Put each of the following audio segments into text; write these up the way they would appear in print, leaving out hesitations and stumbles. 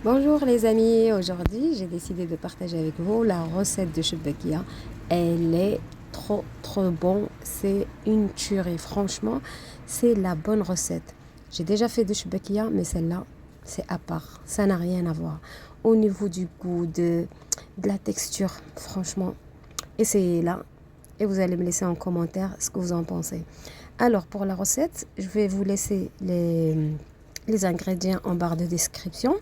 Bonjour les amis, aujourd'hui j'ai décidé de partager avec vous la recette de Choubakia. Elle est trop bon, c'est une tuerie, franchement, c'est la bonne recette. J'ai déjà fait de Choubakia, mais celle-là, c'est à part, ça n'a rien à voir. Au niveau du goût, de la texture, franchement, essayez-la et vous allez me laisser en commentaire ce que vous en pensez. Alors pour la recette, je vais vous laisser les ingrédients en barre de description.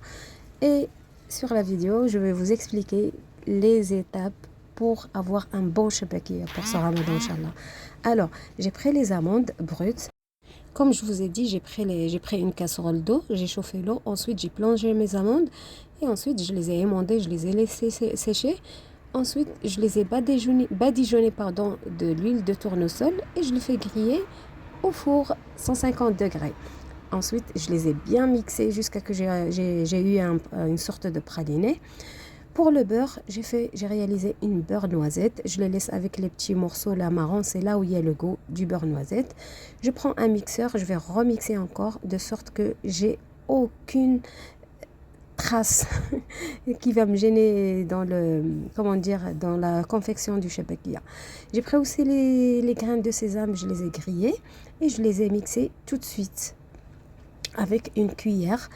Et sur la vidéo, je vais vous expliquer les étapes pour avoir un bon shabakia pour ce ramadan, Inch'Allah. Alors, j'ai pris les amandes brutes. Comme je vous ai dit, j'ai pris une casserole d'eau, j'ai chauffé l'eau, ensuite j'ai plongé mes amandes et ensuite je les ai émondées, je les ai laissées sécher. Ensuite, je les ai badigeonnées de l'huile de tournesol et je les fais griller au four 150 degrés. Ensuite, je les ai bien mixés jusqu'à ce que j'ai eu une sorte de praliné. Pour le beurre, j'ai réalisé une beurre noisette. Je les laisse avec les petits morceaux là marron, c'est là où il y a le goût du beurre noisette. Je prends un mixeur, je vais remixer encore de sorte que j'ai aucune trace qui va me gêner dans dans la confection du shabakia. J'ai pris aussi les graines de sésame, je les ai grillées et je les ai mixées tout de suite avec une cuillère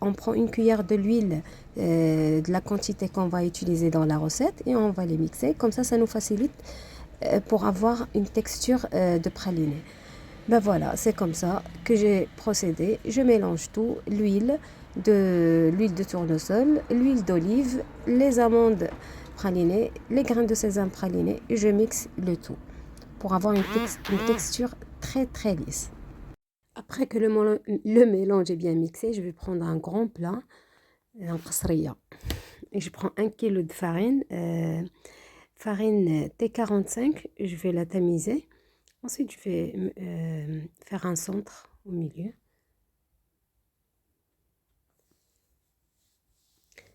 on prend une cuillère de l'huile de la quantité qu'on va utiliser dans la recette et on va les mixer. Comme ça nous facilite pour avoir une texture de praliné. Ben voilà, c'est comme ça que j'ai procédé. Je mélange tout, l'huile de tournesol, l'huile d'olive, les amandes pralinées, les graines de sésame pralinées et je mixe le tout pour avoir une texture très lisse. Après que le mélange est bien mixé, je vais prendre un grand plat, un qasriya. Et je prends 1 kg de farine, farine T45, je vais la tamiser. Ensuite, je vais faire un centre au milieu.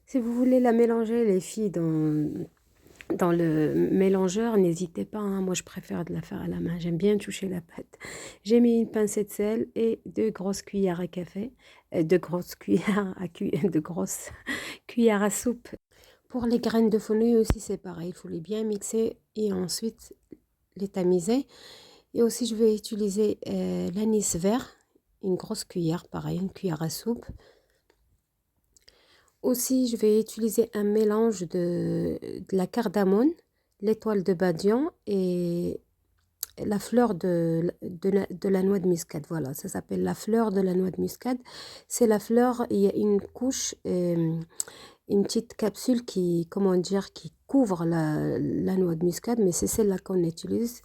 Si vous voulez la mélanger, les filles, dans le mélangeur, n'hésitez pas, hein. Moi, je préfère de la faire à la main. J'aime bien toucher la pâte. J'ai mis une pincée de sel et 2 grosses cuillères à café. 2 grosses cuillères de grosses cuillères à soupe. Pour les graines de fenouil aussi, c'est pareil. Il faut les bien mixer et ensuite les tamiser. Et aussi, je vais utiliser l'anis vert. Une grosse cuillère, pareil, une cuillère à soupe. Aussi, je vais utiliser un mélange de la cardamone, l'étoile de badian et la fleur de la noix de muscade. Voilà, ça s'appelle la fleur de la noix de muscade. C'est la fleur, il y a une couche, une petite capsule comment dire, qui couvre la noix de muscade, mais c'est celle-là qu'on utilise.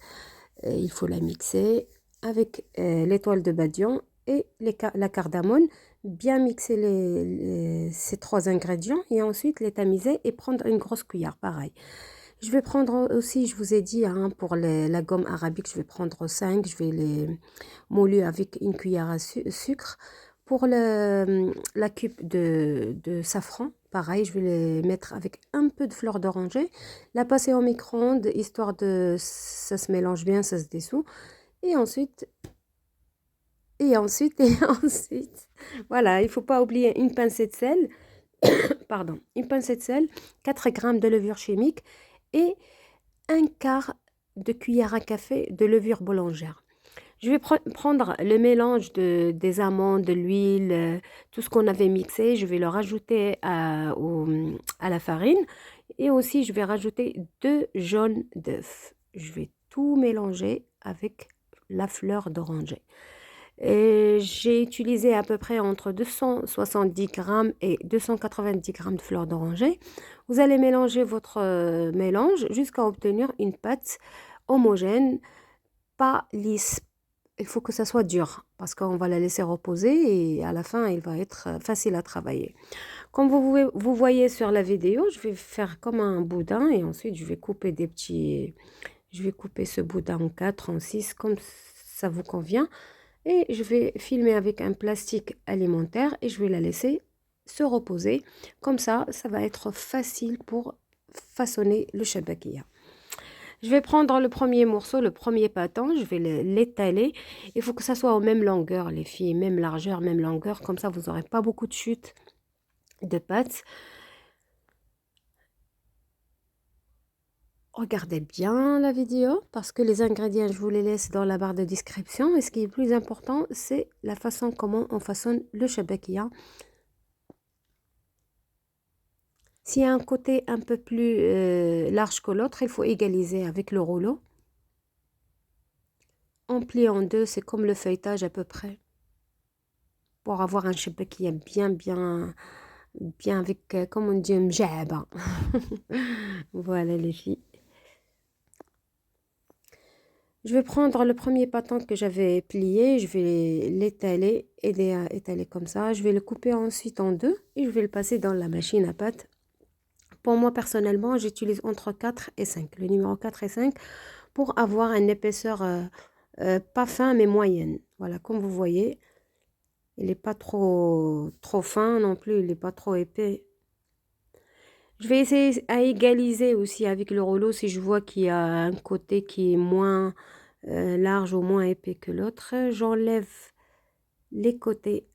Il faut la mixer avec l'étoile de badian et la cardamone, bien mixer ces trois ingrédients et ensuite les tamiser et prendre une grosse cuillère, pareil. Je vais prendre aussi, je vous ai dit, hein, pour la gomme arabique, je vais prendre 5, je vais les mouluer avec une cuillère à sucre. Pour la cube de safran, pareil, je vais les mettre avec un peu de fleur d'oranger, la passer au micro-ondes, histoire ça se mélange bien, ça se dissout. Et ensuite, et ensuite, voilà, il ne faut pas oublier une pincée de sel, pardon, une pincée de sel, 4 grammes de levure chimique et un quart de cuillère à café de levure boulangère. Je vais prendre le mélange des amandes, de l'huile, tout ce qu'on avait mixé. Je vais le rajouter à la farine. Et aussi, je vais rajouter 2 jaunes d'œufs. Je vais tout mélanger avec la fleur d'oranger. Et j'ai utilisé à peu près entre 270 grammes et 290 grammes de fleur d'oranger. Vous allez mélanger votre mélange jusqu'à obtenir une pâte homogène, pas lisse. Il faut que ça soit dur parce qu'on va la laisser reposer et à la fin, il va être facile à travailler. Comme vous voyez sur la vidéo, je vais faire comme un boudin et ensuite je vais couper je vais couper ce boudin en 4, en 6, comme ça vous convient. Et je vais filmer avec un plastique alimentaire et je vais la laisser se reposer. Comme ça va être facile pour façonner le shabakia. Je vais prendre le premier morceau, le premier pâton, je vais l'étaler. Il faut que ça soit aux mêmes longueurs, les filles, même largeur, même longueur. Comme ça, vous n'aurez pas beaucoup de chute de pâte. Regardez bien la vidéo parce que les ingrédients, je vous les laisse dans la barre de description. Et ce qui est plus important, c'est la façon comment on façonne le shabakia. S'il y a un côté un peu plus large que l'autre, il faut égaliser avec le rouleau. On plie en deux, c'est comme le feuilletage à peu près. Pour avoir un shabakia bien avec, comme on dit, mjaba. Voilà les filles. Je vais prendre le premier pâton que j'avais plié, je vais l'étaler, aider à étaler comme ça. Je vais le couper ensuite en deux et je vais le passer dans la machine à pâte. Pour moi, personnellement, j'utilise entre 4 et 5, le numéro 4 et 5, pour avoir une épaisseur pas fin mais moyenne. Voilà, comme vous voyez, il n'est pas trop fin non plus, il n'est pas trop épais. Je vais essayer à égaliser aussi avec le rouleau si je vois qu'il y a un côté qui est moins large ou moins épais que l'autre. J'enlève les côtés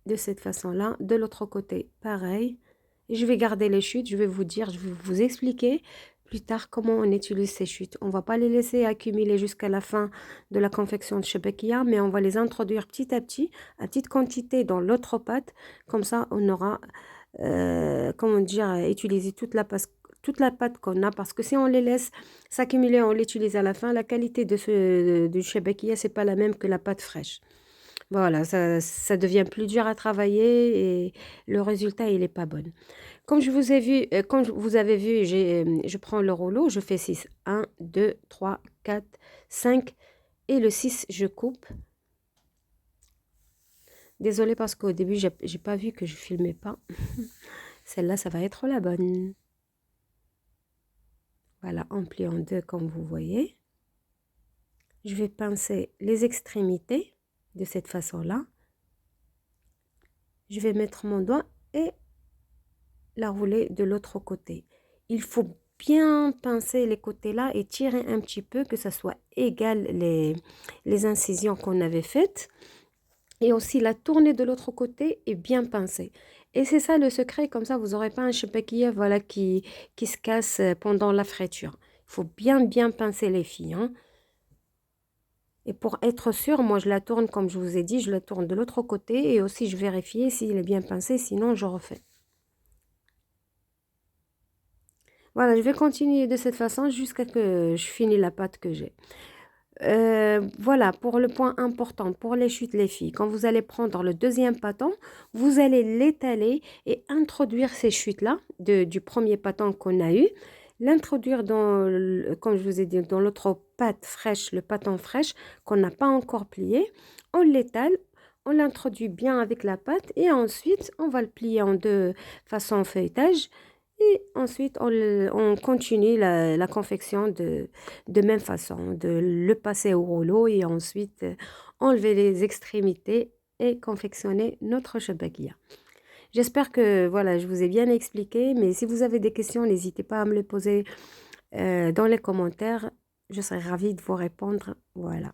de cette façon-là. De l'autre côté, pareil. Et je vais garder les chutes. Je vais vous dire, je vais vous expliquer plus tard comment on utilise ces chutes. On ne va pas les laisser accumuler jusqu'à la fin de la confection de shabakia, mais on va les introduire petit à petit, à petite quantité dans l'autre pâte. Comme ça, on aura, comment dire, utilisé toute la pâte qu'on a, parce que si on les laisse s'accumuler, on l'utilise à la fin, la qualité du shabakia, c'est pas la même que la pâte fraîche. Voilà, ça devient plus dur à travailler et le résultat, il n'est pas bon. Comme je vous ai vu, comme vous avez vu, je prends le rouleau, je fais 6. 1, 2, 3, 4, 5 et le 6, je coupe. Désolée parce qu'au début, j'ai pas vu que je filmais pas. Celle-là, ça va être la bonne. Voilà, on plie en deux comme vous voyez. Je vais pincer les extrémités de cette façon-là. Je vais mettre mon doigt et la rouler de l'autre côté. Il faut bien pincer les côtés là et tirer un petit peu que ça soit égal les incisions qu'on avait faites. Et aussi la tourner de l'autre côté et bien pincer. Et c'est ça le secret, comme ça vous n'aurez pas un shabakia voilà, qui se casse pendant la friture. Il faut bien pincer les filles. Hein. Et pour être sûr, moi je la tourne comme je vous ai dit, je la tourne de l'autre côté et aussi je vérifie s'il est bien pincé, sinon je refais. Voilà, je vais continuer de cette façon jusqu'à que je finis la pâte que j'ai. Voilà, pour le point important, pour les chutes, les filles, quand vous allez prendre le deuxième pâton, vous allez l'étaler et introduire ces chutes-là du premier pâton qu'on a eu, l'introduire comme je vous ai dit, dans l'autre pâte fraîche, le pâton fraîche qu'on n'a pas encore plié. On l'étale, on l'introduit bien avec la pâte et ensuite on va le plier en deux façon feuilletage. Et ensuite, on continue la confection de même façon, de le passer au rouleau et ensuite enlever les extrémités et confectionner notre shabakia. J'espère que voilà, je vous ai bien expliqué, mais si vous avez des questions, n'hésitez pas à me les poser dans les commentaires. Je serai ravie de vous répondre. Voilà.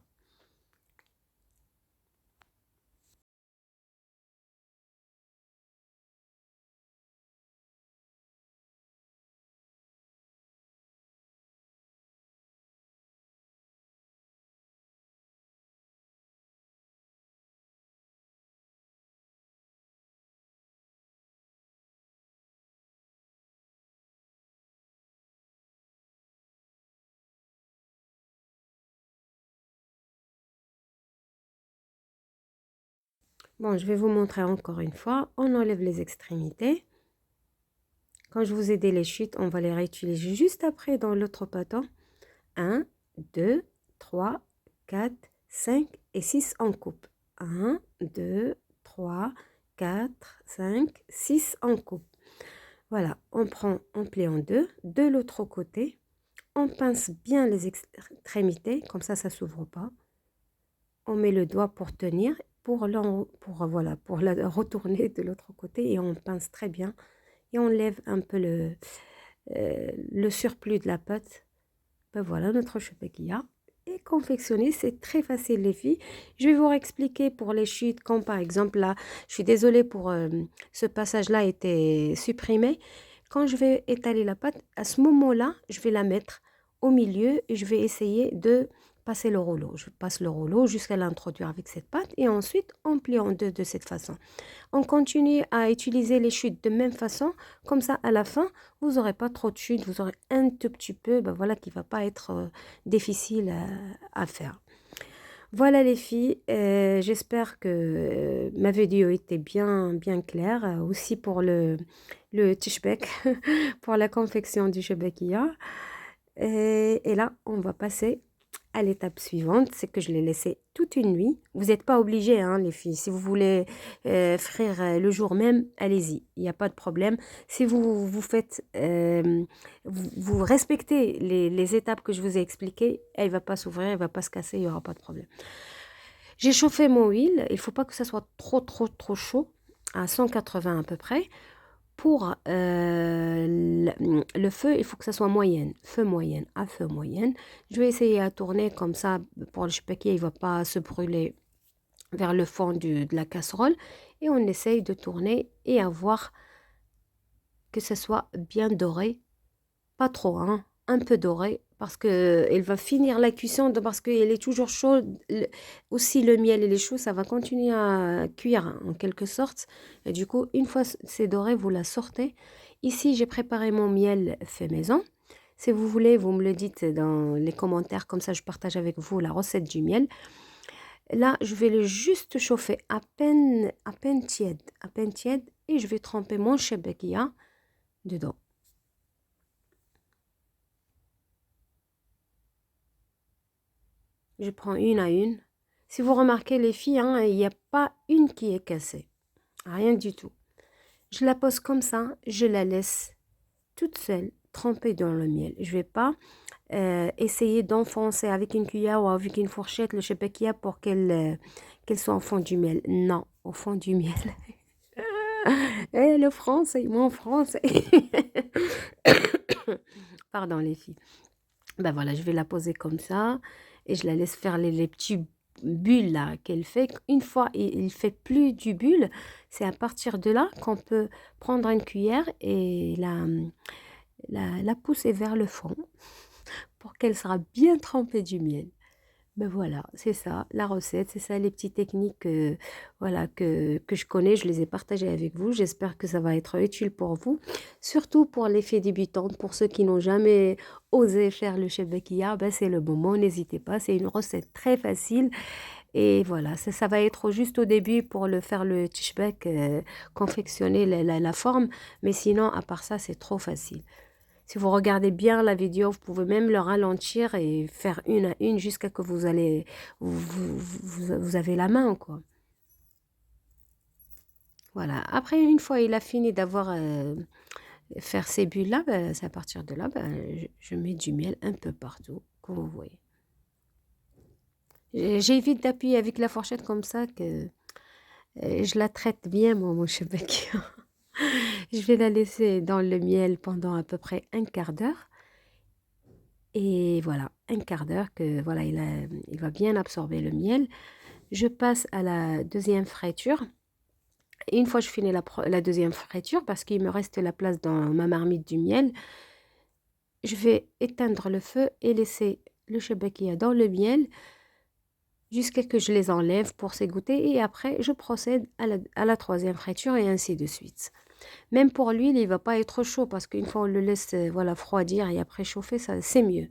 Bon, je vais vous montrer encore une fois. On enlève les extrémités. Quand je vous ai dit les chutes, on va les réutiliser juste après dans l'autre pâton. 1, 2, 3, 4, 5 et 6 en coupe. 1, 2, 3, 4, 5, 6 en coupe. Voilà, on plie en deux. De l'autre côté, on pince bien les extrémités, comme ça ne s'ouvre pas. On met le doigt pour tenir, voilà, pour la retourner de l'autre côté et on pince très bien. Et on lève un peu le surplus de la pâte. Ben voilà notre shabakia. et confectionner. C'est très facile les filles. Je vais vous expliquer pour les chutes, comme par exemple là, je suis désolée pour ce passage-là a été supprimé. Quand je vais étaler la pâte, à ce moment-là, je vais la mettre au milieu et je vais essayer de passer le rouleau. Je passe le rouleau jusqu'à l'introduire avec cette pâte et ensuite on plie en deux de cette façon. On continue à utiliser les chutes de même façon, comme ça à la fin, vous n'aurez pas trop de chutes, vous aurez un tout petit peu, ben voilà, qui ne va pas être difficile à faire. Voilà les filles, j'espère que ma vidéo était bien claire, aussi pour le tishbek, pour la confection du shebekia. Et là, on va passer à l'étape suivante, c'est que je l'ai laissé toute une nuit. Vous n'êtes pas obligés, hein, les filles. Si vous voulez frire le jour même, allez-y, il n'y a pas de problème. Si vous faites, vous respectez les étapes que je vous ai expliquées, elle ne va pas s'ouvrir, elle ne va pas se casser, il n'y aura pas de problème. J'ai chauffé mon huile, il ne faut pas que ça soit trop chaud, à 180 à peu près. Pour le feu, il faut que ça soit moyenne, feu moyenne, à feu moyenne. Je vais essayer à tourner comme ça pour le chpaquet, il ne va pas se brûler vers le fond de la casserole. Et on essaye de tourner et à voir que ce soit bien doré. Pas trop, hein, un peu doré parce que elle va finir la cuisson parce qu'elle est toujours chaude. Aussi le miel et les choux, ça va continuer à cuire hein, en quelque sorte. Et du coup, une fois c'est doré, vous la sortez. Ici, j'ai préparé mon miel fait maison. Si vous voulez, vous me le dites dans les commentaires, comme ça je partage avec vous la recette du miel. Là, je vais le juste chauffer à peine tiède, et je vais tremper mon shebekia dedans. Je prends une à une. Si vous remarquez les filles, hein, il n'y a pas une qui est cassée. Rien du tout. Je la pose comme ça, je la laisse toute seule, trempée dans le miel. Je ne vais pas essayer d'enfoncer avec une cuillère ou avec une fourchette le shebekia pour qu'elle soit au fond du miel. Non, au fond du miel. Le français, mon français. Pardon les filles. Ben voilà, je vais la poser comme ça et je la laisse faire les petits bulles là qu'elle fait. Une fois il fait plus du bulle, c'est à partir de là qu'on peut prendre une cuillère et la pousser vers le fond pour qu'elle sera bien trempée du miel. Ben voilà, c'est ça, la recette, c'est ça les petites techniques voilà, que je connais, je les ai partagées avec vous. J'espère que ça va être utile pour vous, surtout pour les filles débutantes, pour ceux qui n'ont jamais osé faire le shebekia, ben c'est le moment, n'hésitez pas, c'est une recette très facile. Et voilà, ça va être juste au début pour le faire le tishbek, confectionner la forme, mais sinon, à part ça, c'est trop facile. Si vous regardez bien la vidéo, vous pouvez même le ralentir et faire une à une jusqu'à que vous avez la main, quoi. Voilà. Après, une fois il a fini d'avoir faire ces bulles-là, ben, c'est à partir de là, ben, je mets du miel un peu partout, comme vous voyez. J'évite d'appuyer avec la fourchette comme ça que je la traite bien, moi, mon chebec. Je vais la laisser dans le miel pendant à peu près un quart d'heure. Et voilà, un quart d'heure que voilà, il va bien absorber le miel. Je passe à la deuxième friture. Et une fois que je finis la deuxième friture, parce qu'il me reste la place dans ma marmite du miel, je vais éteindre le feu et laisser le shebekia dans le miel jusqu'à ce que je les enlève pour s'égoutter. Et après, je procède à la troisième friture et ainsi de suite. Même pour l'huile, il ne va pas être chaud parce qu'une fois on le laisse voilà, refroidir et après chauffer, ça c'est mieux.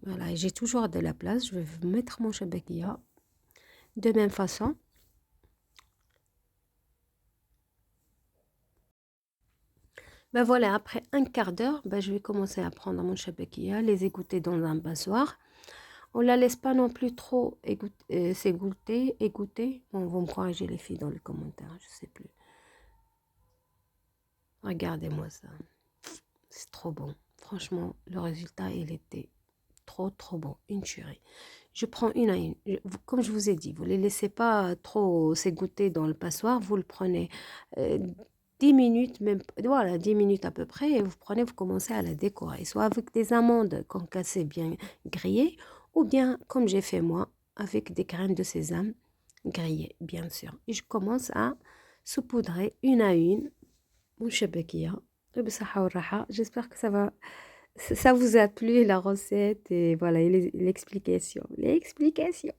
Voilà, et j'ai toujours de la place. Je vais mettre mon shebekia de même façon. Ben voilà, après un quart d'heure, ben je vais commencer à prendre mon shebekia, les égoutter dans un passoire. On ne la laisse pas non plus trop égoutter. Bon, vous me corrigez les filles dans les commentaires, je ne sais plus. Regardez-moi ça. C'est trop bon. Franchement, le résultat, il était trop bon. Une tuerie. Je prends une à une. Comme je vous ai dit, vous ne les laissez pas trop s'égoutter dans le passoire. Vous le prenez 10 minutes, même, voilà, 10 minutes à peu près, et vous prenez, vous commencez à la décorer, soit avec des amandes concassées bien grillées, ou bien, comme j'ai fait moi, avec des graines de sésame grillées, bien sûr. Et je commence à saupoudrer une à une mon shabakia. J'espère que ça vous a plu, la recette, et voilà, et l'explication. L'explication.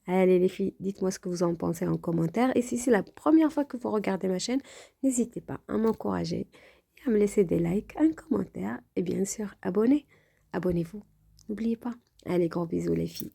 Allez les filles, dites-moi ce que vous en pensez en commentaire. Et si c'est la première fois que vous regardez ma chaîne, n'hésitez pas à m'encourager et à me laisser des likes, un commentaire et bien sûr abonnez. Abonnez-vous. N'oubliez pas. Allez, gros bisous les filles.